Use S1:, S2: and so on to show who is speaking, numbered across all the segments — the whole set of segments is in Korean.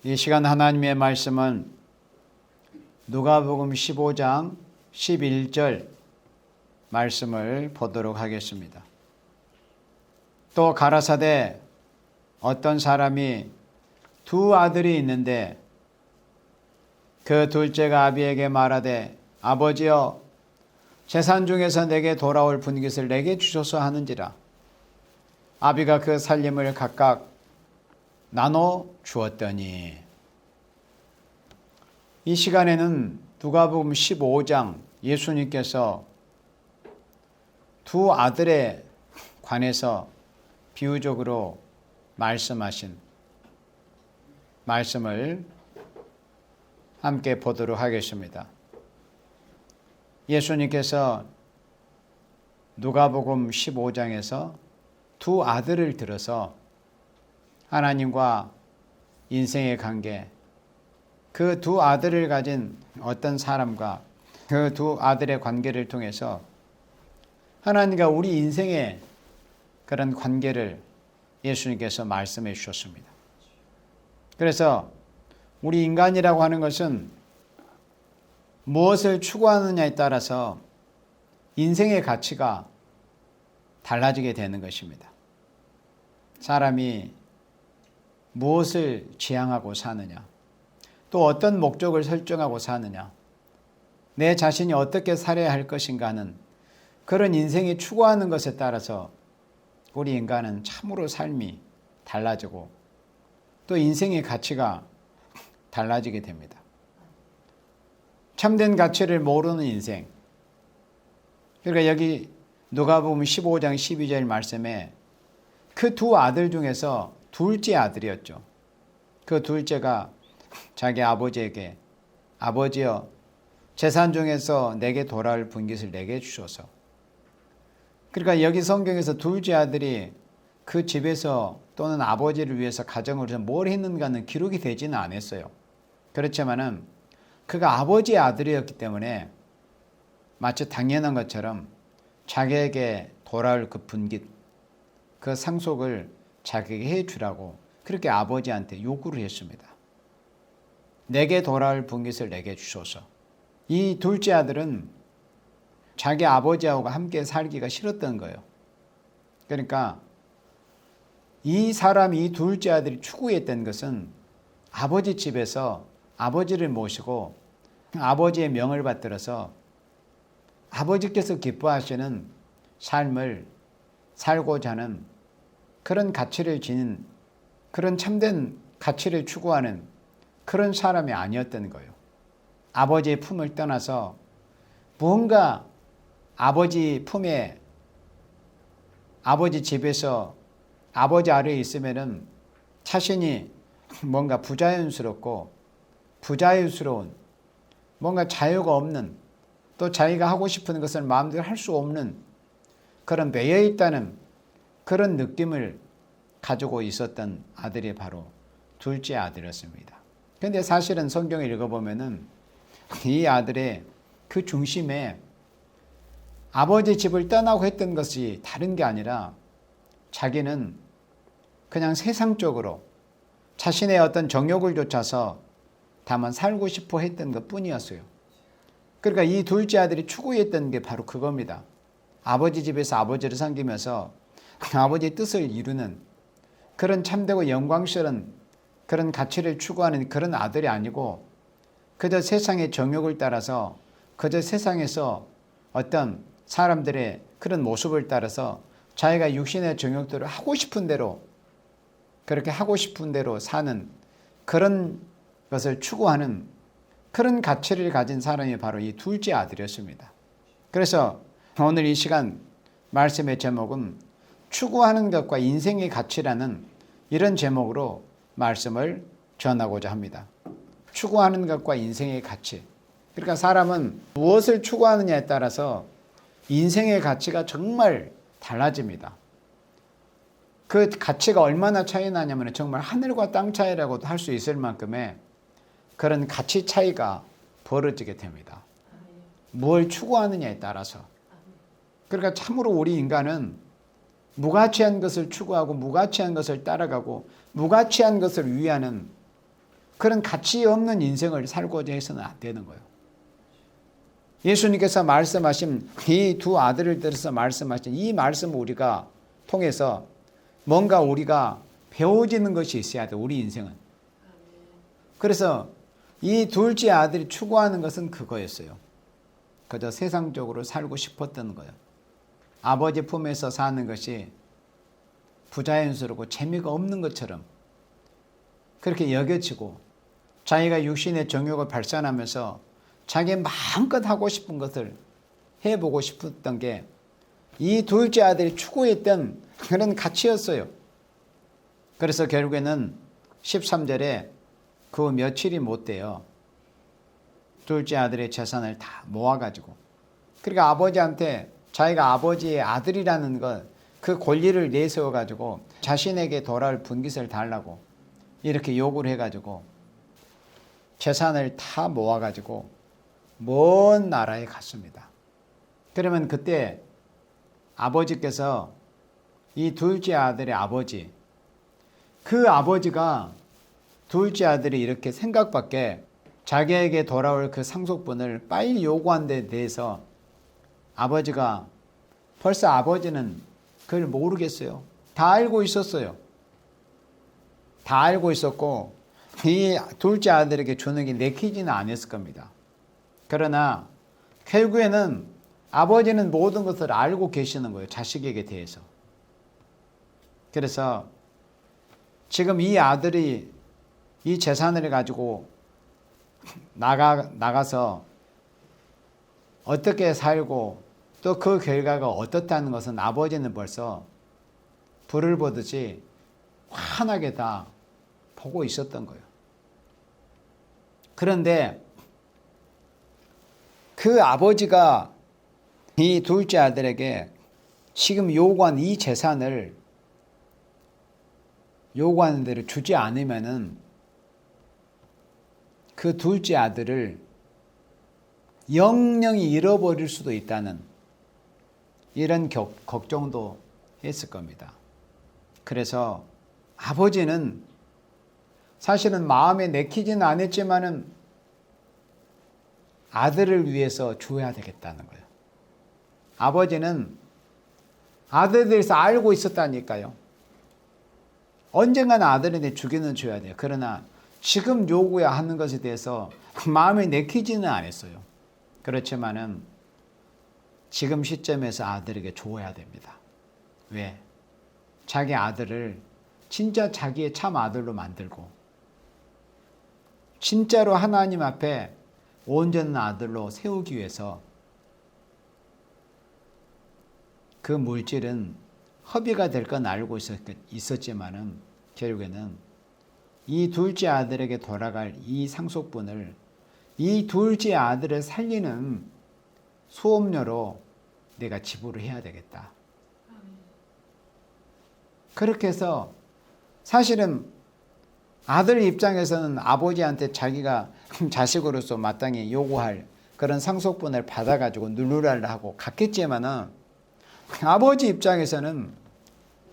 S1: 이 시간 하나님의 말씀은 누가복음 15장 11절 말씀을 보도록 하겠습니다. 또 가라사대 어떤 사람이 두 아들이 있는데 그 둘째가 아비에게 말하되 아버지여 재산 중에서 내게 돌아올 분깃을 내게 주소서 하는지라. 아비가 그 살림을 각각 나눠 주었더니. 이 시간에는 누가복음 15장 예수님께서 두 아들에 관해서 비유적으로 말씀하신 말씀을 함께 보도록 하겠습니다. 예수님께서 누가복음 15장에서 두 아들을 들어서 하나님과 인생의 관계, 그 두 아들을 가진 어떤 사람과 그 두 아들의 관계를 통해서 하나님과 우리 인생의 그런 관계를 예수님께서 말씀해 주셨습니다. 그래서 우리 인간이라고 하는 것은 무엇을 추구하느냐에 따라서 인생의 가치가 달라지게 되는 것입니다. 사람이 무엇을 지향하고 사느냐, 또 어떤 목적을 설정하고 사느냐, 내 자신이 어떻게 살아야 할 것인가 하는 그런 인생이 추구하는 것에 따라서 우리 인간은 참으로 삶이 달라지고 또 인생의 가치가 달라지게 됩니다. 참된 가치를 모르는 인생. 그러니까 여기 누가복음 15장 12절 말씀에 그 두 아들 중에서 둘째 아들이었죠. 그 둘째가 자기 아버지에게 아버지여 재산 중에서 내게 돌아올 분깃을 내게 주소서. 그러니까 여기 성경에서 둘째 아들이 그 집에서 또는 아버지를 위해서 가정을 위해서 뭘 했는가는 기록이 되지는 않았어요. 그렇지만은 그가 아버지의 아들이었기 때문에 마치 당연한 것처럼 자기에게 돌아올 그 분깃, 그 상속을 자기에게 해주라고 그렇게 아버지한테 요구를 했습니다. 내게 돌아올 분깃을 내게 주소서. 이 둘째 아들은 자기 아버지하고 함께 살기가 싫었던 거예요. 그러니까 이 둘째 아들이 추구했던 것은 아버지 집에서 아버지를 모시고 아버지의 명을 받들어서 아버지께서 기뻐하시는 삶을 살고자 하는 그런 가치를 지닌 그런 참된 가치를 추구하는 그런 사람이 아니었던 거예요. 아버지의 품을 떠나서 무언가 아버지 품에 아버지 집에서 아버지 아래에 있으면은 자신이 뭔가 부자연스럽고 부자유스러운 뭔가 자유가 없는 또 자기가 하고 싶은 것을 마음대로 할 수 없는 그런 매여 있다는 그런 느낌을 가지고 있었던 아들이 바로 둘째 아들이었습니다. 그런데 사실은 성경을 읽어보면은 이 아들의 그 중심에 아버지 집을 떠나고 했던 것이 다른 게 아니라 자기는 그냥 세상적으로 자신의 어떤 정욕을 좇아서 다만 살고 싶어 했던 것 뿐이었어요. 그러니까 이 둘째 아들이 추구했던 게 바로 그겁니다. 아버지 집에서 아버지를 섬기면서 아버지의 뜻을 이루는 그런 참되고 영광스러운 그런 가치를 추구하는 그런 아들이 아니고 그저 세상의 정욕을 따라서 그저 세상에서 어떤 사람들의 그런 모습을 따라서 자기가 육신의 정욕들을 하고 싶은 대로 그렇게 하고 싶은 대로 사는 그런 것을 추구하는 그런 가치를 가진 사람이 바로 이 둘째 아들이었습니다. 그래서 오늘 이 시간 말씀의 제목은 추구하는 것과 인생의 가치라는 이런 제목으로 말씀을 전하고자 합니다. 추구하는 것과 인생의 가치. 그러니까 사람은 무엇을 추구하느냐에 따라서 인생의 가치가 정말 달라집니다. 그 가치가 얼마나 차이 나냐면 정말 하늘과 땅 차이라고도 할 수 있을 만큼의 그런 가치 차이가 벌어지게 됩니다. 뭘 추구하느냐에 따라서. 그러니까 참으로 우리 인간은 무가치한 것을 추구하고 무가치한 것을 따라가고 무가치한 것을 위하는 그런 가치 없는 인생을 살고자 해서는 안 되는 거예요. 예수님께서 말씀하신 이 두 아들을 들어서 말씀하신 이 말씀을 우리가 통해서 뭔가 우리가 배워지는 것이 있어야 돼, 우리 인생은. 그래서 이 둘째 아들이 추구하는 것은 그거였어요. 그저 세상적으로 살고 싶었던 거예요. 아버지 품에서 사는 것이 부자연스럽고 재미가 없는 것처럼 그렇게 여겨지고 자기가 육신의 정욕을 발산하면서 자기 마음껏 하고 싶은 것을 해보고 싶었던 게 이 둘째 아들이 추구했던 그런 가치였어요. 그래서 결국에는 13절에 그 며칠이 못 돼요. 둘째 아들의 재산을 다 모아가지고, 그러니까 아버지한테 자기가 아버지의 아들이라는 것, 그 권리를 내세워가지고 자신에게 돌아올 분깃을 달라고 이렇게 요구를 해가지고 재산을 다 모아가지고 먼 나라에 갔습니다. 그러면 그때 아버지께서 이 둘째 아들의 아버지, 그 아버지가 둘째 아들이 이렇게 생각밖에 자기에게 돌아올 그 상속분을 빨리 요구한 데 대해서 아버지가 벌써 아버지는 그걸 모르겠어요. 다 알고 있었어요. 다 알고 있었고 이 둘째 아들에게 주는 게 내키지는 않았을 겁니다. 그러나 결국에는 아버지는 모든 것을 알고 계시는 거예요. 자식에게 대해서. 그래서 지금 이 아들이 이 재산을 가지고 나가서 어떻게 살고 또 그 결과가 어떻다는 것은 아버지는 벌써 불을 보듯이 환하게 다 보고 있었던 거예요. 그런데 그 아버지가 이 둘째 아들에게 지금 요구한 이 재산을 요구하는 대로 주지 않으면은 그 둘째 아들을 영영이 잃어버릴 수도 있다는 이런 걱정도 했을 겁니다. 그래서 아버지는 사실은 마음에 내키지는 않았지만은 아들을 위해서 줘야 되겠다는 거예요. 아버지는 아들에 대해서 알고 있었다니까요. 언젠가는 아들한테 주기는 줘야 돼요. 그러나 지금 요구하는 것에 대해서 마음에 내키지는 않았어요. 그렇지만은 지금 시점에서 아들에게 줘야 됩니다. 왜? 자기 아들을 진짜 자기의 참 아들로 만들고 진짜로 하나님 앞에 온전한 아들로 세우기 위해서 그 물질은 허비가 될 건 알고 있었지만은 결국에는 이 둘째 아들에게 돌아갈 이 상속분을 이 둘째 아들을 살리는 수업료로 내가 지불을 해야 되겠다. 그렇게 해서 사실은 아들 입장에서는 아버지한테 자기가 자식으로서 마땅히 요구할 그런 상속분을 받아가지고 누르라 하고 갔겠지만은 아버지 입장에서는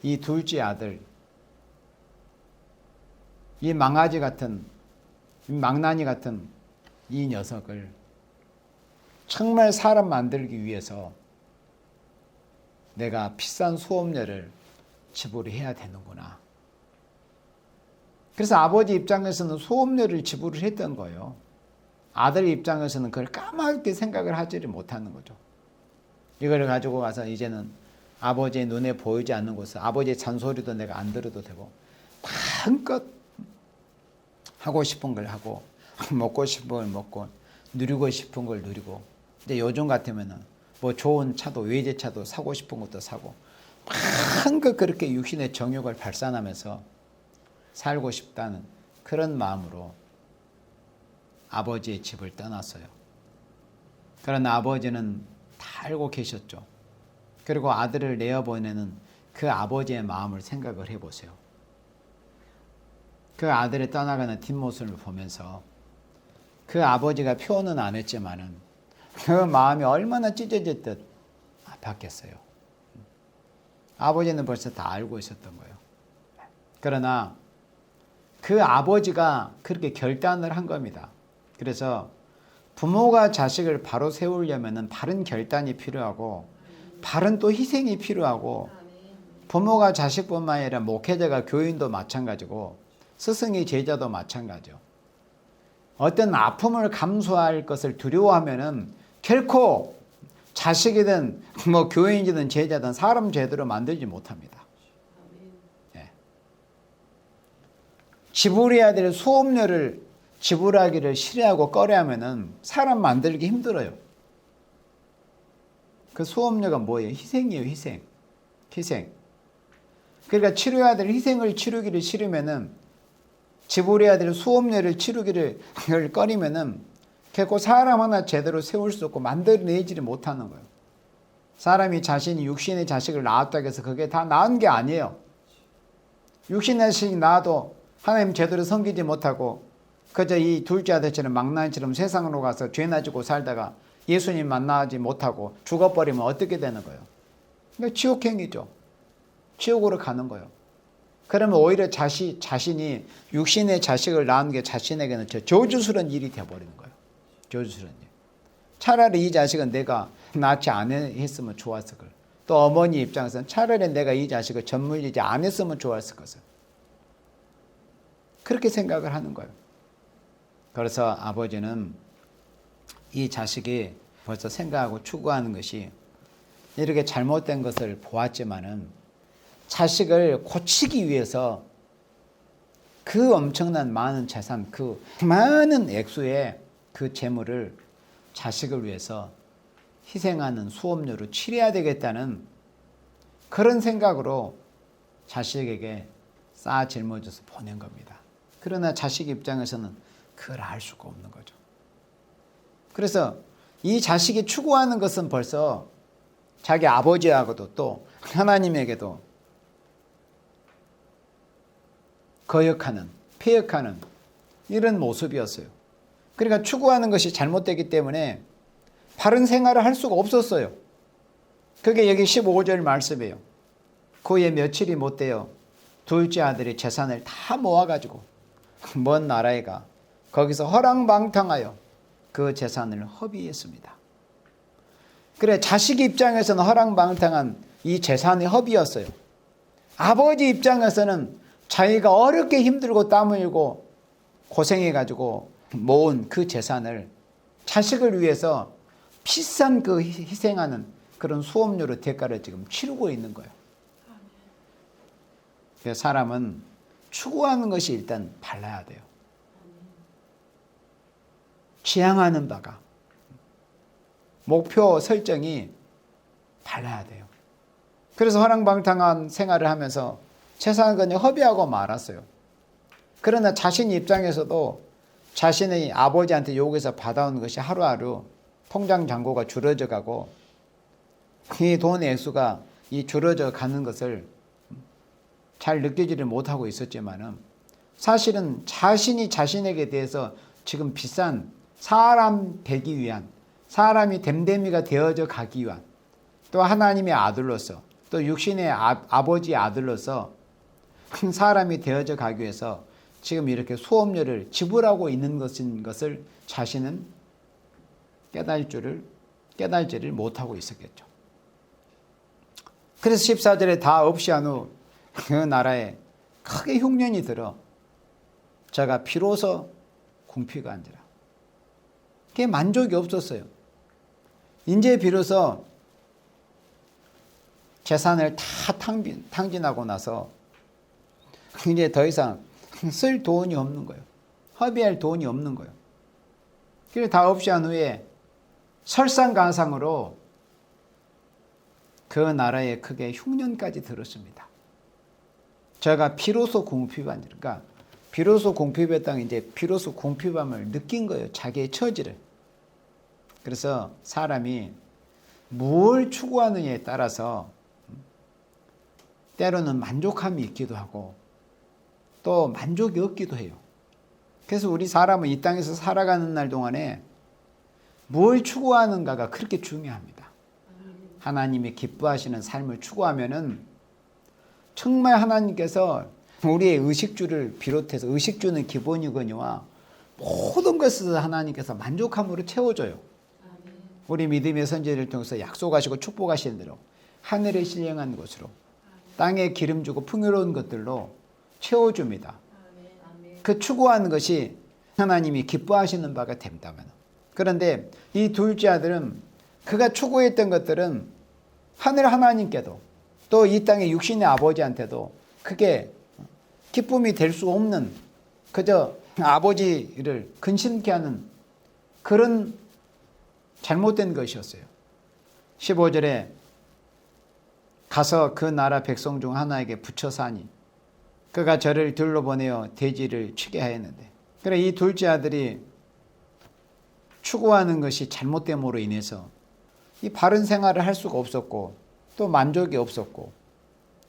S1: 이 둘째 아들, 이 망아지 같은, 이 망나니 같은 이 녀석을 정말 사람 만들기 위해서 내가 비싼 수업료를 지불해야 되는구나. 그래서 아버지 입장에서는 수업료를 지불을 했던 거예요. 아들 입장에서는 그걸 까맣게 생각을 하지를 못하는 거죠. 이걸 가지고 가서 이제는 아버지의 눈에 보이지 않는 곳에 아버지의 잔소리도 내가 안 들어도 되고 마음껏 하고 싶은 걸 하고 먹고 싶은 걸 먹고 누리고 싶은 걸 누리고, 근데 요즘 같으면은 뭐 좋은 차도 외제차도 사고 싶은 것도 사고 마음껏 그렇게 육신의 정욕을 발산하면서 살고 싶다는 그런 마음으로 아버지의 집을 떠났어요. 그러나 아버지는 다 알고 계셨죠. 그리고 아들을 내어보내는 그 아버지의 마음을 생각을 해보세요. 그 아들이 떠나가는 뒷모습을 보면서 그 아버지가 표현은 안 했지만은 그 마음이 얼마나 찢어질 듯 아팠겠어요. 아버지는 벌써 다 알고 있었던 거예요. 그러나 그 아버지가 그렇게 결단을 한 겁니다. 그래서 부모가 자식을 바로 세우려면 바른 결단이 필요하고 바른 또 희생이 필요하고 부모가 자식뿐만 아니라 목회자가 교인도 마찬가지고 스승이 제자도 마찬가지요. 어떤 아픔을 감수할 것을 두려워하면은 결코 자식이든 뭐 교인이든 제자든 사람 제대로 만들지 못합니다. 예. 지불해야 될 수업료를 지불하기를 싫어하고 꺼려하면은 사람 만들기 힘들어요. 그 수업료가 뭐예요? 희생이에요, 희생. 희생. 그러니까 치료해야 될 희생을 치르기를 싫으면은 지불해야 될 수업료를 치르기를 꺼리면은 결코 사람 하나 제대로 세울 수 없고 만들어내지를 못하는 거예요. 사람이 자신이 육신의 자식을 낳았다고 해서 그게 다 낳은 게 아니에요. 육신의 자식이 낳아도 하나님 제대로 섬기지 못하고 그저 이 둘째 아들처럼 망나니처럼 세상으로 가서 죄나 지고 살다가 예수님 만나지 못하고 죽어버리면 어떻게 되는 거예요? 그러니까 지옥행이죠. 지옥으로 가는 거예요. 그러면 오히려 자신이 육신의 자식을 낳은 게 자신에게는 저주스러운 일이 되어버리는 거예요. 저주스러운 일. 차라리 이 자식은 내가 낳지 않았으면 좋았을 걸. 또 어머니 입장에서는 차라리 내가 이 자식을 젖물리지 않았으면 좋았을 것을. 그렇게 생각을 하는 거예요. 그래서 아버지는 이 자식이 벌써 생각하고 추구하는 것이 이렇게 잘못된 것을 보았지만은 자식을 고치기 위해서 그 엄청난 많은 재산, 그 많은 액수의 그 재물을 자식을 위해서 희생하는 수업료로 치러야 되겠다는 그런 생각으로 자식에게 쌓아 짊어져서 보낸 겁니다. 그러나 자식 입장에서는 그걸 알 수가 없는 거죠. 그래서 이 자식이 추구하는 것은 벌써 자기 아버지하고도 또 하나님에게도 거역하는, 폐역하는 이런 모습이었어요. 그러니까 추구하는 것이 잘못되기 때문에 바른 생활을 할 수가 없었어요. 그게 여기 15절 말씀이에요. 그 후에 며칠이 못 되어 둘째 아들이 재산을 다 모아가지고 먼 나라에 가 거기서 허랑방탕하여 그 재산을 허비했습니다. 그래, 자식 입장에서는 허랑방탕한 이 재산이 허비였어요. 아버지 입장에서는 자기가 어렵게 힘들고 땀 흘리고 고생해가지고 모은 그 재산을 자식을 위해서 비싼 그 희생하는 그런 수업료로 대가를 지금 치르고 있는 거예요. 그래서 사람은 추구하는 것이 일단 달라야 돼요. 지향하는 바가, 목표 설정이 달라야 돼요. 그래서 허랑방탕한 생활을 하면서 재산을 그냥 허비하고 말았어요. 그러나 자신 입장에서도 자신의 아버지한테 요구해서 받아온 것이 하루하루 통장 잔고가 줄어져 가고 이 돈의 액수가 이 줄어져 가는 것을 잘 느끼지를 못하고 있었지만은 사실은 자신이 자신에게 대해서 지금 비싼 사람 되기 위한, 사람이 됨됨이가 되어져 가기 위한, 또 하나님의 아들로서, 또 육신의 아버지의 아들로서 사람이 되어져 가기 위해서 지금 이렇게 수업료를 지불하고 있는 것을 자신은 깨달지를 못하고 있었겠죠. 그래서 14절에 다 없이 한 후 그 나라에 크게 흉년이 들어 저가 비로소 궁피가 앉으라. 그게 만족이 없었어요. 이제 비로소 재산을 다 탕진하고 나서 이제 더 이상 쓸 돈이 없는 거예요. 허비할 돈이 없는 거예요. 그래서 다 없이 한 후에 설상가상으로 그 나라에 크게 흉년까지 들었습니다. 제가 비로소 궁핍한, 그러니까 비로소 궁핍했다는 이제 비로소 궁핍함을 느낀 거예요. 자기의 처지를. 그래서 사람이 뭘 추구하느냐에 따라서 때로는 만족함이 있기도 하고 또 만족이 없기도 해요. 그래서 우리 사람은 이 땅에서 살아가는 날 동안에 뭘 추구하는가가 그렇게 중요합니다. 하나님이 기뻐하시는 삶을 추구하면은 정말 하나님께서 우리의 의식주를 비롯해서 의식주는 기본이거니와 모든 것을 하나님께서 만족함으로 채워줘요. 우리 믿음의 선지자를 통해서 약속하시고 축복하시는 대로 하늘에 신령한 것으로 땅에 기름 주고 풍요로운 것들로 채워줍니다. 그 추구하는 것이 하나님이 기뻐하시는 바가 된다면. 그런데 이 둘째 아들은 그가 추구했던 것들은 하늘 하나님께도 또 이 땅의 육신의 아버지한테도 그게 기쁨이 될 수 없는, 그저 아버지를 근심케 하는 그런 잘못된 것이었어요. 15절에 가서 그 나라 백성 중 하나에게 붙여 사니 그가 저를 둘러보내어 돼지를 치게 하였는데, 그래 이 둘째 아들이 추구하는 것이 잘못됨으로 인해서 이 바른 생활을 할 수가 없었고 또 만족이 없었고,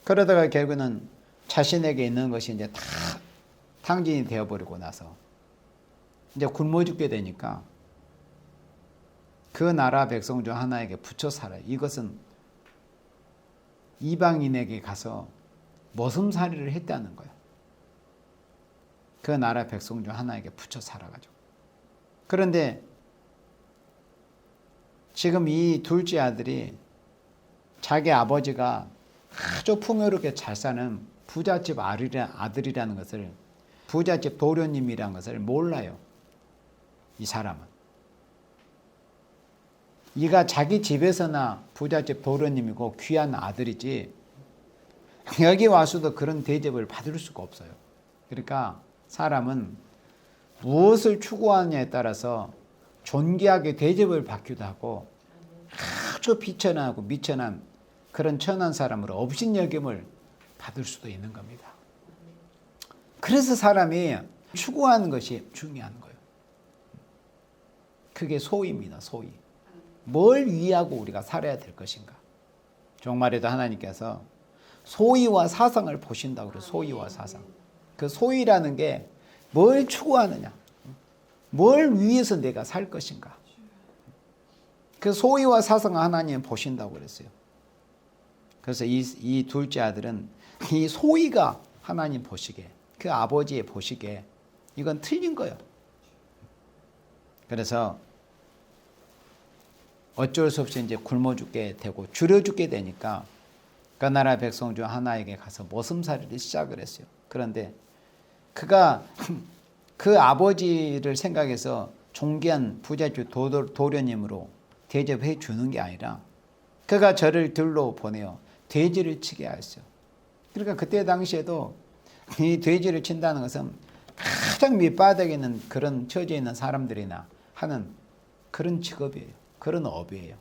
S1: 그러다가 결국은 자신에게 있는 것이 이제 다 탕진이 되어버리고 나서 이제 굶어 죽게 되니까 그 나라 백성 중 하나에게 붙여 살아요. 이것은 이방인에게 가서 머슴살이를 했다는 거예요. 그 나라 백성 중 하나에게 붙여 살아가지고. 그런데 지금 이 둘째 아들이 자기 아버지가 아주 풍요롭게 잘 사는 부잣집 아들이라는 것을, 부잣집 도련님이라는 것을 몰라요. 이 사람은. 이가 자기 집에서나 부잣집 도련님이고 귀한 아들이지 여기 와서도 그런 대접을 받을 수가 없어요. 그러니까 사람은 무엇을 추구하느냐에 따라서 존귀하게 대접을 받기도 하고 아주 비천하고 미천한 그런 천한 사람으로 업신여김을 받을 수도 있는 겁니다. 그래서 사람이 추구하는 것이 중요한 거예요. 그게 소위입니다. 소위. 뭘 위하고 우리가 살아야 될 것인가. 종말에도 하나님께서 소위와 사상을 보신다고 그래요. 소위와 사상. 그 소위라는 게 뭘 추구하느냐, 뭘 위해서 내가 살 것인가. 그 소위와 사상을 하나님 보신다고 그랬어요. 그래서 이 둘째 아들은 이 소위가 하나님 보시기에, 그 아버지의 보시기에 이건 틀린 거예요. 그래서 어쩔 수 없이 이제 굶어 죽게 되고 줄여 죽게 되니까 그 나라 백성 중 하나에게 가서 머슴살이를 시작을 했어요. 그런데 그가 그 아버지를 생각해서 존귀한 부잣집 도련님으로 대접해 주는 게 아니라 그가 저를 들로 보내어 돼지를 치게 하였어요. 그러니까 그때 당시에도 이 돼지를 친다는 것은 가장 밑바닥에 있는 그런 처지에 있는 사람들이나 하는 그런 직업이에요. 그런 업이에요.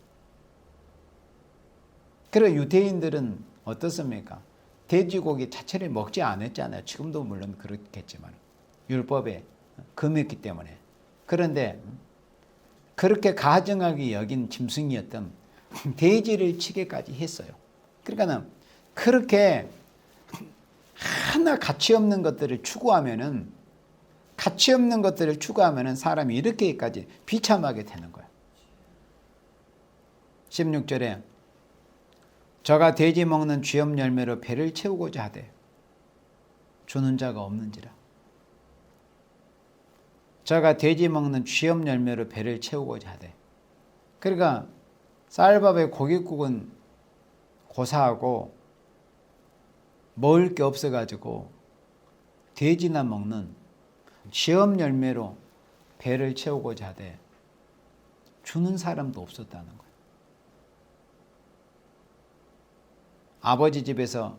S1: 그리고 유대인들은 어떻습니까? 돼지고기 자체를 먹지 않았잖아요. 지금도 물론 그렇겠지만 율법에 금했기 때문에. 그런데 그렇게 가증하게 여긴 짐승이었던 돼지를 치게까지 했어요. 그러니까 그렇게 하나 가치 없는 것들을 추구하면은, 가치 없는 것들을 추구하면은 사람이 이렇게까지 비참하게 되는 거예요. 16절에 저가 돼지 먹는 쥐염 열매로 배를 채우고자 하되 주는 자가 없는지라. 저가 돼지 먹는 쥐염 열매로 배를 채우고자 하되, 그러니까 쌀밥에 고깃국은 고사하고 먹을 게 없어가지고 돼지나 먹는 쥐염 열매로 배를 채우고자 하되 주는 사람도 없었다는 거예요. 아버지 집에서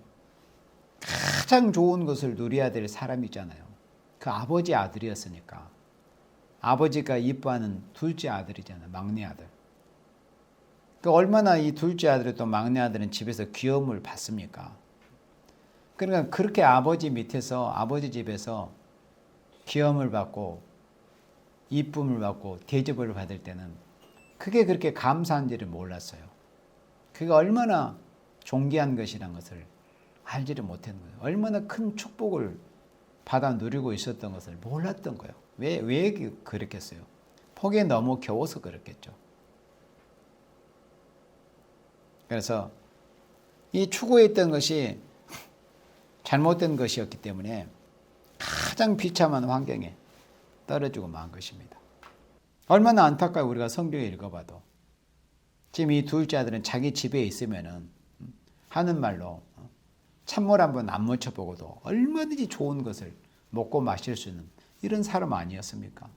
S1: 가장 좋은 것을 누려야 될 사람이잖아요. 그 아버지 아들이었으니까. 아버지가 이뻐하는 둘째 아들이잖아요. 막내 아들. 그 얼마나 이 둘째 아들이 또 막내 아들은 집에서 귀여움을 받습니까? 그러니까 그렇게 아버지 밑에서, 아버지 집에서 귀여움을 받고 이쁨을 받고 대접을 받을 때는 그게 그렇게 감사한지를 몰랐어요. 그게 얼마나 존귀한 것이라는 것을 알지를 못했는 거예요. 얼마나 큰 축복을 받아 누리고 있었던 것을 몰랐던 거예요. 왜 그랬겠어요? 폭에 너무 겨워서 그렇겠죠. 그래서 이 추구했던 것이 잘못된 것이었기 때문에 가장 비참한 환경에 떨어지고 만 것입니다. 얼마나 안타까워. 우리가 성경에 읽어봐도 지금 이 둘째 아들은 자기 집에 있으면은 하는 말로 찬물 한번 안 묻혀보고도 얼마든지 좋은 것을 먹고 마실 수 있는 이런 사람 아니었습니까?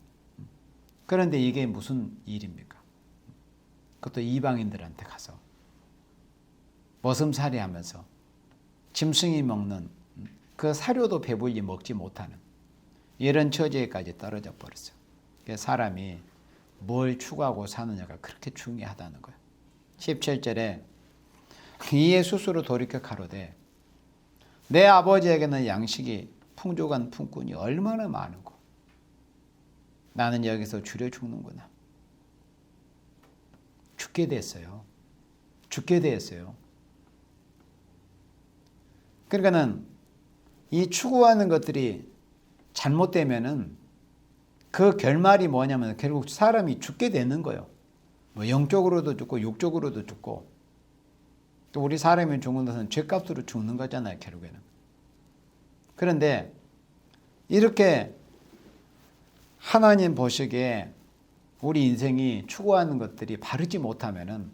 S1: 그런데 이게 무슨 일입니까? 그것도 이방인들한테 가서 머슴살이 하면서 짐승이 먹는 그 사료도 배불리 먹지 못하는 이런 처지에까지 떨어져 버렸어요. 사람이 뭘 추구하고 사느냐가 그렇게 중요하다는 거예요. 17절에 이에 스스로 돌이켜 가로되 내 아버지에게는 양식이 풍족한 품꾼이 얼마나 많은고 나는 여기서 줄여 죽는구나. 죽게 됐어요. 죽게 됐어요. 그러니까는 이 추구하는 것들이 잘못되면은 그 결말이 뭐냐면 결국 사람이 죽게 되는 거예요. 뭐 영적으로도 죽고 육적으로도 죽고 또 우리 사람이 죽는 것은 죄값으로 죽는 거잖아요, 결국에는. 그런데 이렇게 하나님 보시기에 우리 인생이 추구하는 것들이 바르지 못하면은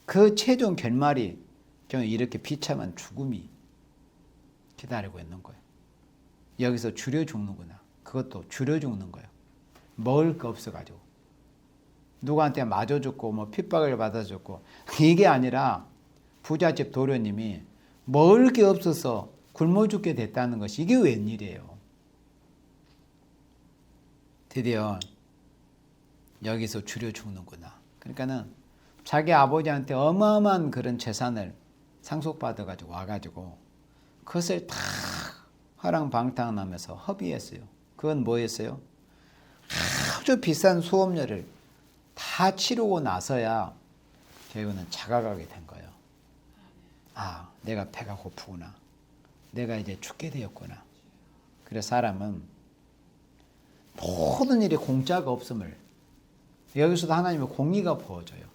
S1: 그 최종 결말이 저는 이렇게 비참한 죽음이 기다리고 있는 거예요. 여기서 줄여 죽는구나. 그것도 줄여 죽는 거예요. 먹을 거 없어가지고 누구한테 맞아 죽고 뭐 핍박을 받아 죽고 이게 아니라 부잣집 도련님이 먹을 게 없어서 굶어 죽게 됐다는 것이 이게 웬일이에요. 드디어 여기서 줄여 죽는구나. 그러니까는 자기 아버지한테 어마어마한 그런 재산을 상속받아가지고 와가지고 그것을 다 화랑방탕하면서 허비했어요. 그건 뭐였어요? 아주 비싼 수업료를 다 치르고 나서야 결국은 자각하게 된 거예요. 아, 내가 배가 고프구나. 내가 이제 죽게 되었구나. 그래서 사람은 모든 일이 공짜가 없음을 여기서도 하나님의 공의가 부어져요.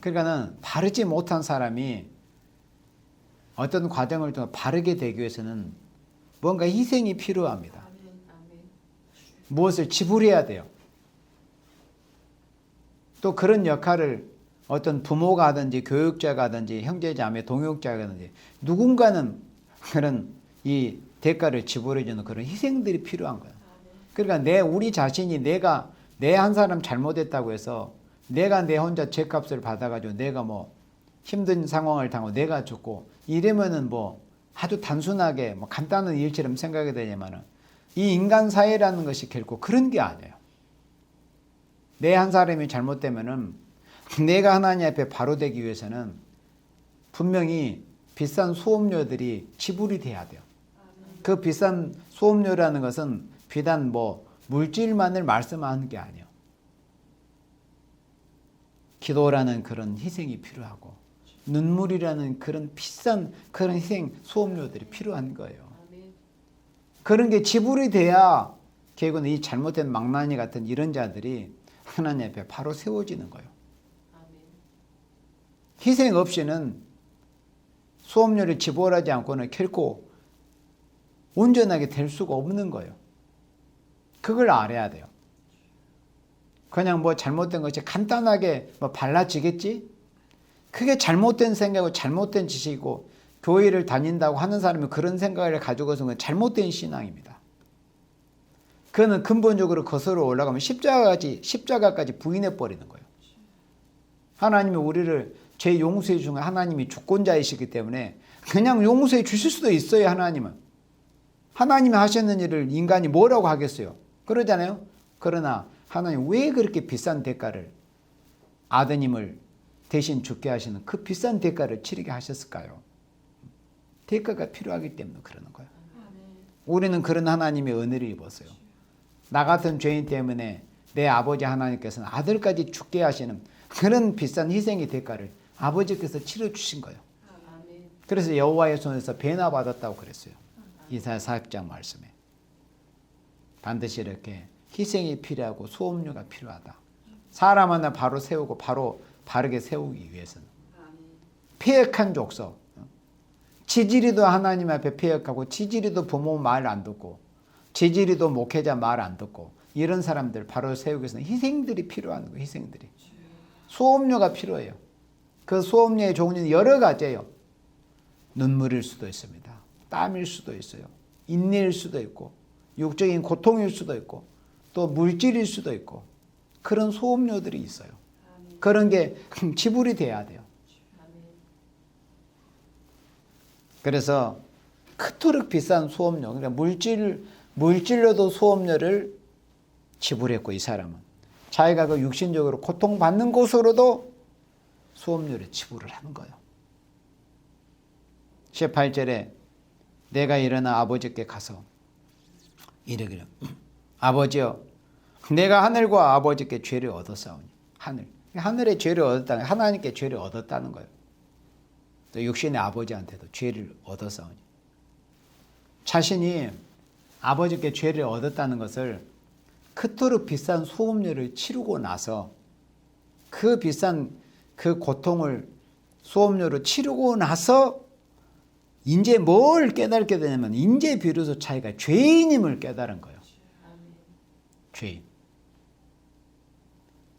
S1: 그러니까는 바르지 못한 사람이 어떤 과정을 통해 바르게 되기 위해서는 뭔가 희생이 필요합니다. 무엇을 지불해야 돼요. 또 그런 역할을 어떤 부모가 하든지 교육자가 하든지 형제자매 동역자가 하든지 누군가는 그런 이 대가를 지불해주는 그런 희생들이 필요한 거예요. 그러니까 우리 자신이 내가 내 한 사람 잘못했다고 해서 내가 내 혼자 죄값을 받아가지고 내가 뭐 힘든 상황을 당하고 내가 죽고 이러면은 뭐 아주 단순하게 뭐 간단한 일처럼 생각이 되지만은 이 인간 사회라는 것이 결코 그런 게 아니에요. 내 한 사람이 잘못되면은 내가 하나님 앞에 바로 되기 위해서는 분명히 비싼 수업료들이 지불이 돼야 돼요. 그 비싼 수업료라는 것은 비단 뭐 물질만을 말씀하는 게 아니에요. 기도라는 그런 희생이 필요하고 눈물이라는 그런 비싼 그런 희생 수업료들이 필요한 거예요. 그런 게 지불이 돼야 결국은 이 잘못된 망나니 같은 이런 자들이 하나님 앞에 바로 세워지는 거예요. 희생 없이는 수업료를 지불하지 않고는 결코 온전하게 될 수가 없는 거예요. 그걸 알아야 돼요. 그냥 뭐 잘못된 것이 간단하게 뭐 발라지겠지? 그게 잘못된 생각이고 잘못된 지식이고 교회를 다닌다고 하는 사람이 그런 생각을 가지고서는 잘못된 신앙입니다. 그거는 근본적으로 거슬러 올라가면 십자가까지 부인해 버리는 거예요. 하나님이 우리를 죄 용서해 주는 하나님이 주권자이시기 때문에 그냥 용서해 주실 수도 있어요. 하나님은. 하나님이 하셨는 일을 인간이 뭐라고 하겠어요? 그러잖아요. 그러나 하나님 왜 그렇게 비싼 대가를 아드님을 대신 죽게 하시는 그 비싼 대가를 치르게 하셨을까요? 대가가 필요하기 때문에 그러는 거예요. 우리는 그런 하나님의 은혜를 입었어요. 나 같은 죄인 때문에 내 아버지 하나님께서는 아들까지 죽게 하시는 그런 비싼 희생의 대가를 아버지께서 치러주신 거예요. 그래서 여호와의 손에서 배나 받았다고 그랬어요. 이사야 40장 말씀에. 반드시 이렇게 희생이 필요하고 수업료가 필요하다. 사람 하나 바로 세우고 바로 바르게 세우기 위해서는 폐역한 족속, 지지리도 하나님 앞에 패역하고 지지리도 부모 말 안 듣고 지지리도 목회자 말 안 듣고 이런 사람들 바로 세우기 위해서는 희생들이 필요한 거예요. 희생들이. 수업료가 필요해요. 그 수업료의 종류는 여러 가지예요. 눈물일 수도 있습니다. 땀일 수도 있어요. 인내일 수도 있고 육적인 고통일 수도 있고 또 물질일 수도 있고 그런 수업료들이 있어요. 그런 게 지불이 돼야 돼요. 그래서 그토록 비싼 수업료, 그러니까 물질로도 수업료를 지불했고 이 사람은 자기가 그 육신적으로 고통받는 곳으로도 수업료를 지불을 하는 거예요. 18절에 내가 일어나 아버지께 가서 이르기를 아버지여 내가 하늘과 아버지께 죄를 얻었사오니 하늘의 죄를 얻었다는 하나님께 죄를 얻었다는 거예요. 또 육신의 아버지한테도 죄를 얻었사오니 자신이 아버지께 죄를 얻었다는 것을 그토록 비싼 수업료를 치르고 나서 그 비싼 그 고통을 수업료로 치르고 나서 이제 뭘 깨닫게 되냐면 이제 비로소 자기가 죄인임을 깨달은 거예요. 죄인.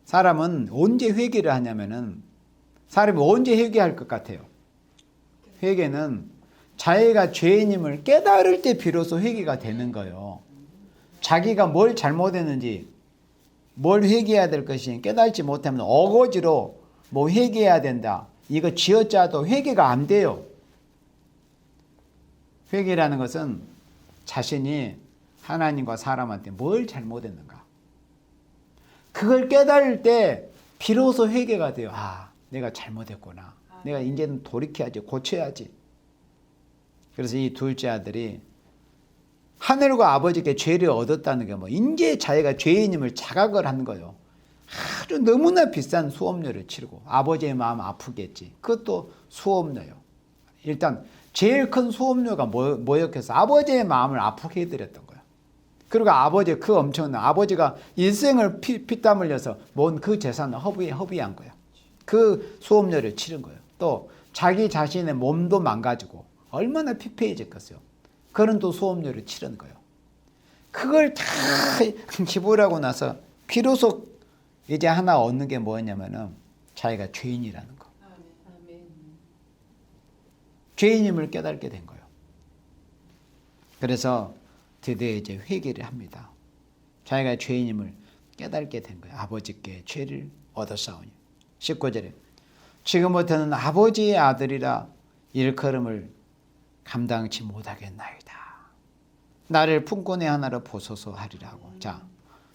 S1: 사람은 언제 회개를 하냐면은 사람이 언제 회개할 것 같아요? 회개는 자기가 죄인임을 깨달을 때 비로소 회개가 되는 거예요. 자기가 뭘 잘못했는지 뭘 회개해야 될 것인지 깨달지 못하면 어거지로 뭐 회개해야 된다. 이거 쥐어짜도 회개가 안 돼요. 회개라는 것은 자신이 하나님과 사람한테 뭘 잘못했는가. 그걸 깨달을 때 비로소 회개가 돼요. 아, 내가 잘못했구나. 내가 이제는 돌이켜야지, 고쳐야지. 그래서 이 둘째 아들이 하늘과 아버지께 죄를 얻었다는 게 뭐 이제 자기가 죄인임을 자각을 한 거예요. 아주 너무나 비싼 수업료를 치르고 아버지의 마음 아프겠지. 그것도 수업료예요. 일단 제일 큰 수업료가 뭐였겠어? 아버지의 마음을 아프게 해드렸던 거예요. 그리고 아버지 그 엄청난 아버지가 일생을 피땀 흘려서 모은 그 재산을 허비한 거예요. 그 수업료를 치른 거예요. 또 자기 자신의 몸도 망가지고 얼마나 피폐해졌겠어요. 그런 또 수업료를 치른 거예요. 그걸 다 지불하고 나서 비로소 이제 하나 얻는 게 뭐였냐면은 자기가 죄인이라는 거. 죄인임을 깨닫게 된 거예요. 그래서 드디어 이제 회개를 합니다. 자기가 죄인임을 깨닫게 된 거예요. 아버지께 죄를 얻었사오니. 19절에 지금부터는 아버지의 아들이라 일컬음을 감당치 못하겠나이다. 나를 품꾼의 하나로 보소서 하리라고. 자,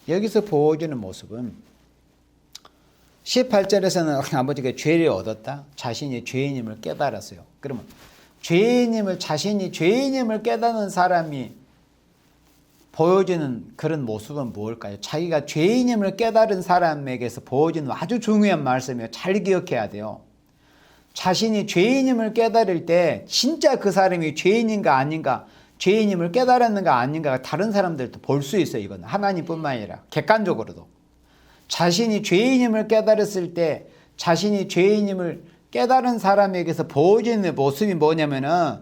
S1: 여기서 보여주는 모습은 18절에서는 아버지가 죄를 얻었다. 자신이 죄인임을 깨달았어요. 그러면 자신이 죄인임을 깨닫는 사람이 보여주는 그런 모습은 무엇일까요? 자기가 죄인임을 깨달은 사람에게서 보여주는 아주 중요한 말씀이에요. 잘 기억해야 돼요. 자신이 죄인임을 깨달을 때 진짜 그 사람이 죄인인가 아닌가, 죄인임을 깨달았는가 아닌가 다른 사람들도 볼 수 있어요. 이건 하나님뿐만 아니라 객관적으로도. 자신이 죄인임을 깨달았을 때 자신이 죄인임을 깨달은 사람에게서 보여지는 모습이 뭐냐면은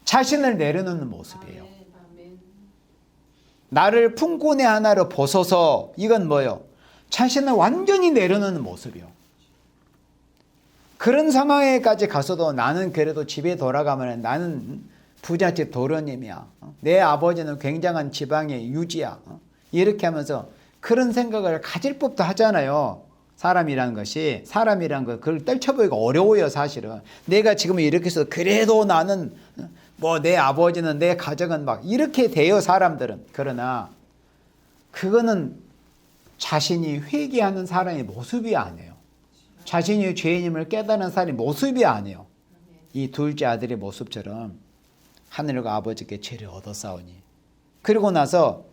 S1: 자신을 내려놓는 모습이에요. 나를 품꾼의 하나로 보소서. 이건 뭐예요? 자신을 완전히 내려놓는 모습이요. 그런 상황에까지 가서도 나는 그래도 집에 돌아가면 나는 부잣집 도련님이야. 내 아버지는 굉장한 지방의 유지야. 이렇게 하면서 그런 생각을 가질 법도 하잖아요. 사람이라는 거 그걸 떨쳐보기가 어려워요. 사실은 내가 지금 이렇게 해서 그래도 나는 뭐 내 아버지는 내 가정은 막 이렇게 돼요. 사람들은. 그러나 그거는 자신이 회개하는 사람의 모습이 아니에요. 자신이 죄인임을 깨닫는 사람의 모습이 아니에요. 이 둘째 아들의 모습처럼 하늘과 아버지께 죄를 얻었사오니. 그리고 나서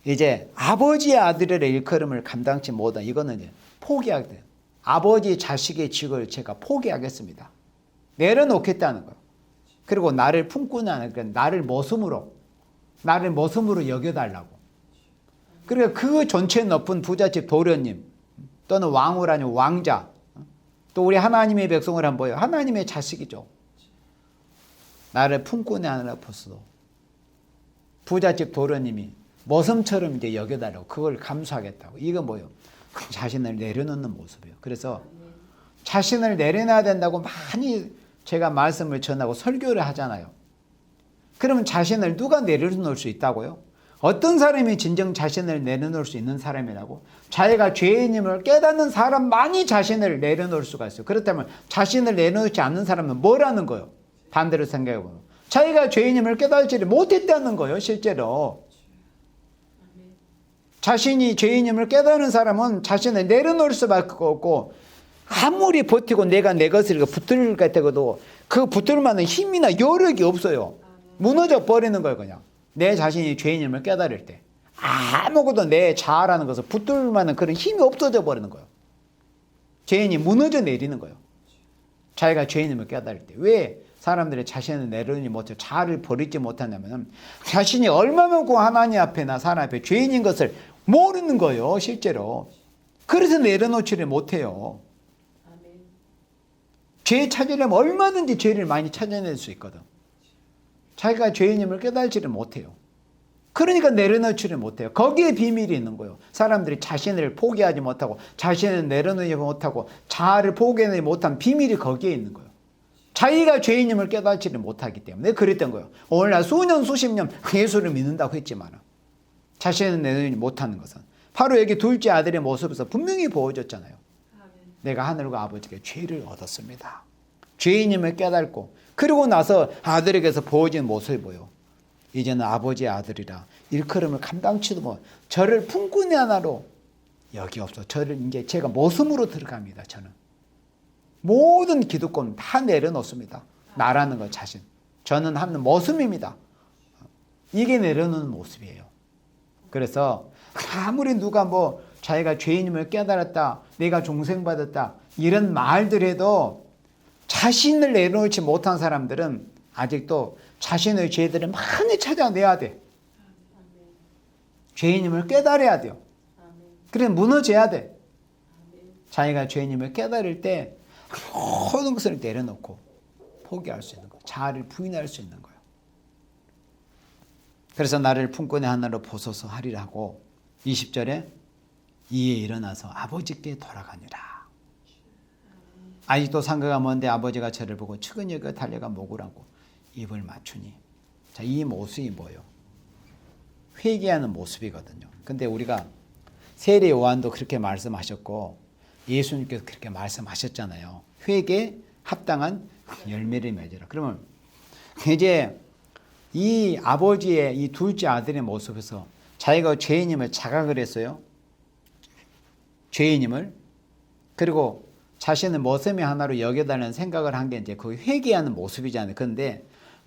S1: 이제 아버지의 아들의 일컬음을 감당치 못한 이거는 이제 포기하게 돼요. 아버지 자식의 직을 제가 포기하겠습니다. 내려놓겠다는 거예요. 그리고 나를 품꾼하는 그러니까 나를 모습으로 여겨달라고. 그러니까 그 전체 높은 부잣집 도련님 또는 왕을 아니면 왕자 또 우리 하나님의 백성을 한번 보여. 하나님의 자식이죠. 나를 품꾼의 하늘에 보소서. 부잣집 도련님이 머슴처럼 이제 여겨달라고 그걸 감수하겠다고. 이거 뭐예요? 자신을 내려놓는 모습이에요. 그래서 자신을 내려놔야 된다고 많이 제가 말씀을 전하고 설교를 하잖아요. 그러면 자신을 누가 내려놓을 수 있다고요? 어떤 사람이 진정 자신을 내려놓을 수 있는 사람이라고? 자기가 죄인임을 깨닫는 사람만이 자신을 내려놓을 수가 있어요. 그렇다면 자신을 내려놓지 않는 사람은 뭐라는 거예요? 반대로 생각해보면 자기가 죄인임을 깨닫지를 못했다는 거예요. 실제로 자신이 죄인임을 깨닫는 사람은 자신을 내려놓을 수밖에 없고, 아무리 버티고 내가 내 것을 붙들 같아도 그 붙들 만한 힘이나 여력이 없어요. 무너져 버리는 거예요. 그냥 내 자신이 죄인임을 깨달을 때 아무것도 내 자아라는 것을 붙들 만한 그런 힘이 없어져 버리는 거예요. 죄인이 무너져 내리는 거예요. 자기가 죄인임을 깨달을 때. 왜 사람들이 자신을 내려놓지 못해 자아를 버리지 못하냐면 자신이 얼마만큼 하나님 앞에나 사람 앞에 죄인인 것을 모르는 거예요. 실제로. 그래서 내려놓지를 못해요. 죄 찾으려면 얼마든지 죄를 많이 찾아낼 수 있거든. 자기가 죄인임을 깨달지를 못해요. 그러니까 내려놓지를 못해요. 거기에 비밀이 있는 거예요. 사람들이 자신을 포기하지 못하고 자신을 내려놓지 못하고 자아를 포기하지 못한 비밀이 거기에 있는 거예요. 자기가 죄인임을 깨닫지를 못하기 때문에 그랬던 거예요. 오늘날 수년 수십 년 예수를 믿는다고 했지만 자신을 내려놓지 못하는 것은 바로 여기 둘째 아들의 모습에서 분명히 보여줬잖아요. 내가 하늘과 아버지께 죄를 얻었습니다. 죄인임을 깨닫고 그리고 나서 아들에게서 보여진 모습이 뭐예요? 이제는 아버지의 아들이라 일컬음을 감당치도 못, 저를 품꾼의 하나로 여기옵소서. 저를 이제 제가 모습으로 들어갑니다. 저는 모든 기득권 다 내려놓습니다. 나라는 것 자신. 저는 하는 모습입니다. 이게 내려놓는 모습이에요. 그래서 아무리 누가 뭐 자기가 죄인임을 깨달았다, 내가 종생받았다 이런 말들 해도 자신을 내려놓지 못한 사람들은 아직도 자신의 죄들을 많이 찾아내야 돼. 죄인임을 깨달아야 돼요. 그래 무너져야 돼. 자기가 죄인임을 깨달을 때 모든 것을 내려놓고 포기할 수 있는 거예요. 자아를 부인할 수 있는 거예요. 그래서 나를 품꾼의 하나로 보소서 하리라고 20절에 이에 일어나서 아버지께 돌아가니라. 아직도 상가가 먼데 아버지가 저를 보고 측은히 여겨 달려가 목을 안고 입을 맞추니. 자, 이 모습이 뭐예요? 회개하는 모습이거든요. 근데 우리가 세례 요한도 그렇게 말씀하셨고 예수님께서 그렇게 말씀하셨잖아요. 회개에 합당한 열매를 맺으라. 그러면 이제 이 아버지의 이 둘째 아들의 모습에서 자기가 죄인임을 자각을 했어요. 죄인임을. 그리고 자신을 모섬의 하나로 여겨달라는 생각을 한 게 이제 그 회개하는 모습이잖아요. 그런데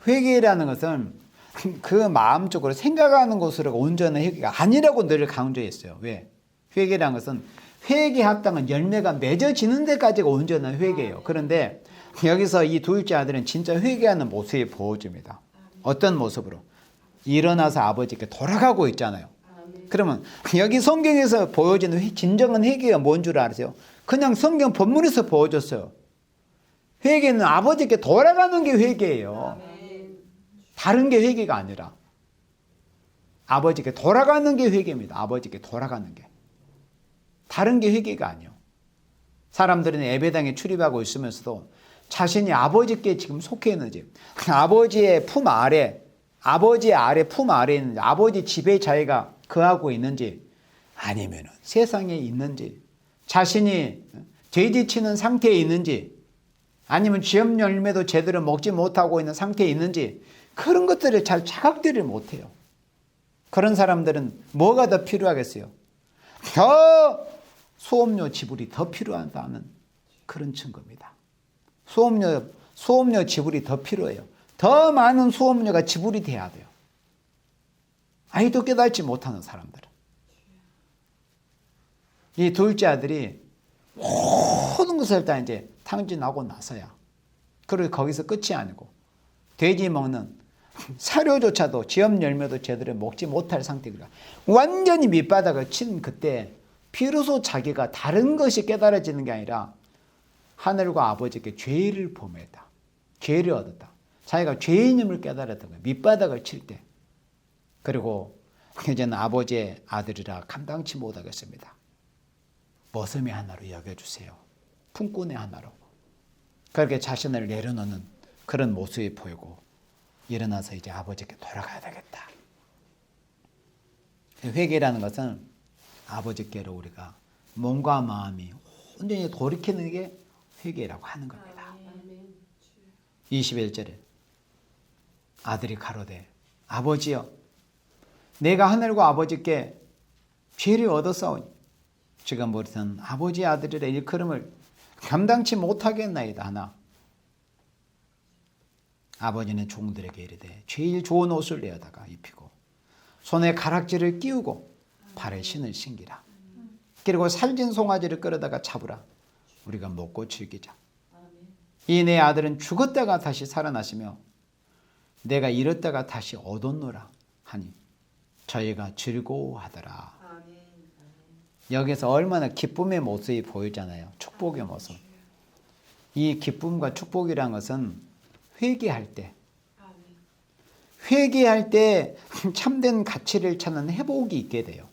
S1: 회개라는 것은 그 마음적으로 생각하는 것으로 온전한 회개가 아니라고 늘 강조했어요. 왜? 회개라는 것은 회개에 합당한 열매가 맺어지는 데까지가 온전한 회개예요. 그런데 여기서 이 둘째 아들은 진짜 회개하는 모습이 보여집니다. 어떤 모습으로? 일어나서 아버지께 돌아가고 있잖아요. 그러면 여기 성경에서 보여지는 진정한 회개가 뭔 줄 아세요? 그냥 성경 본문에서 보여줬어요. 회개는 아버지께 돌아가는 게 회개예요. 다른 게 회개가 아니라 아버지께 돌아가는 게 회개입니다. 아버지께 돌아가는 게. 다른 게 회개가 아니에요. 사람들은 예배당에 출입하고 있으면서도 자신이 아버지께 지금 속해 있는지, 아버지의 품 아래, 아버지의 아래 품 아래에 있는지, 아버지 집에 자기가 거하고 있는지, 아니면 세상에 있는지, 자신이 죄지치는 상태에 있는지, 아니면 지업 열매도 제대로 먹지 못하고 있는 상태에 있는지, 그런 것들을 잘 자각들을 못해요. 그런 사람들은 뭐가 더 필요하겠어요? 더 수업료 지불이 더 필요하다는 그런 증거입니다. 수업료 지불이 더 필요해요. 더 많은 수업료가 지불이 돼야 돼요. 아이도 깨닫지 못하는 사람들은. 이 둘째 아들이 모든 것을 다 이제 탕진하고 나서야. 그리고 거기서 끝이 아니고 돼지 먹는 사료조차도 지업 열매도 제대로 먹지 못할 상태가 완전히 밑바닥을 친 그때 비로소 자기가 다른 것이 깨달아지는 게 아니라 하늘과 아버지께 죄를 범했다. 죄를 얻었다. 자기가 죄인임을 깨달았던 거예요. 밑바닥을 칠 때. 그리고 이제는 아버지의 아들이라 감당치 못하겠습니다. 머슴의 하나로 여겨주세요. 품꾼의 하나로. 그렇게 자신을 내려놓는 그런 모습이 보이고 일어나서 이제 아버지께 돌아가야 되겠다. 회개라는 것은 아버지께로 우리가 몸과 마음이 온전히 돌이키는 게 회개라고 하는 겁니다. 21절에 아들이 가로되 아버지여 내가 하늘과 아버지께 죄를 얻었사오니 지금 우리는 아버지의 아들이라 일컬음을 감당치 못하겠나이다 하나 아버지는 종들에게 이르되 제일 좋은 옷을 내어다가 입히고 손에 가락지를 끼우고 발에 신을 신기라. 그리고 살진 송아지를 끌어다가 잡으라. 우리가 먹고 즐기자. 이 내 아들은 죽었다가 다시 살아나시며 내가 잃었다가 다시 얻었노라 하니 저희가 즐거워하더라. 여기서 얼마나 기쁨의 모습이 보이잖아요. 축복의 모습. 이 기쁨과 축복이라는 것은 회개할 때 참된 가치를 찾는 회복이 있게 돼요.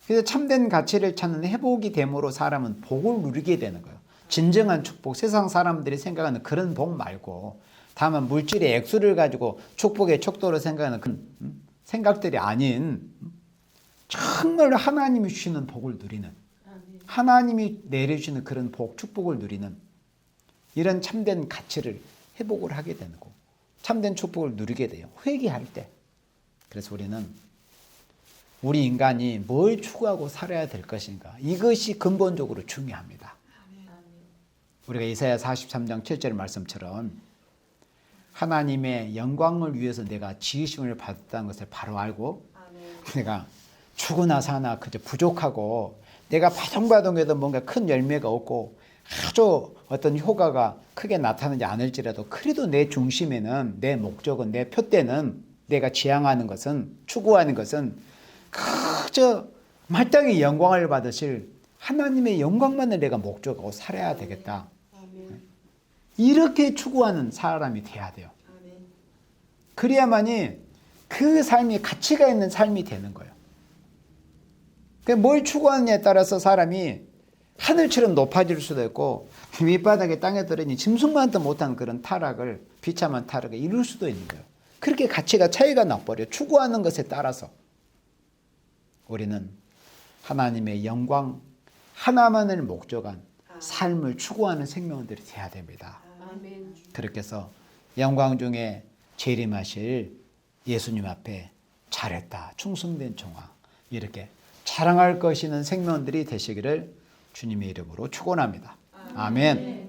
S1: 그래서 참된 가치를 찾는 회복이 됨으로 사람은 복을 누리게 되는 거예요. 진정한 축복, 세상 사람들이 생각하는 그런 복 말고 다만 물질의 액수를 가지고 축복의 척도로 생각하는 그 생각들이 아닌 정말 하나님이 주시는 복을 누리는, 하나님이 내려주시는 그런 복, 축복을 누리는 이런 참된 가치를 회복을 하게 되는 거고 참된 축복을 누리게 돼요. 회개할 때. 그래서 우리는 우리 인간이 뭘 추구하고 살아야 될 것인가, 이것이 근본적으로 중요합니다. 우리가 이사야 43장 7절 말씀처럼 하나님의 영광을 위해서 내가 지으심을 받았다는 것을 바로 알고 내가 죽으나 사나 그저 부족하고 내가 바동바동해도 뭔가 큰 열매가 없고 아주 어떤 효과가 크게 나타나지 않을지라도 그래도 내 중심에는 내 목적은 내 표대는 내가 지향하는 것은 추구하는 것은 그저 마땅히 영광을 받으실 하나님의 영광만을 내가 목적하고 살아야 되겠다. 이렇게 추구하는 사람이 돼야 돼요. 그래야만이 그 삶이 가치가 있는 삶이 되는 거예요. 뭘 추구하느냐에 따라서 사람이 하늘처럼 높아질 수도 있고 밑바닥에 땅에 들으니 짐승만도 못한 그런 타락을, 비참한 타락을 이룰 수도 있는 거예요. 그렇게 가치가 차이가 나버려요. 추구하는 것에 따라서. 우리는 하나님의 영광 하나만을 목적한 삶을 추구하는 생명들이 되어야 됩니다. 그렇게 해서 영광 중에 재림하실 예수님 앞에 잘했다, 충성된 종아, 이렇게 자랑할 것이는 생명들이 되시기를 주님의 이름으로 축원합니다. 아멘.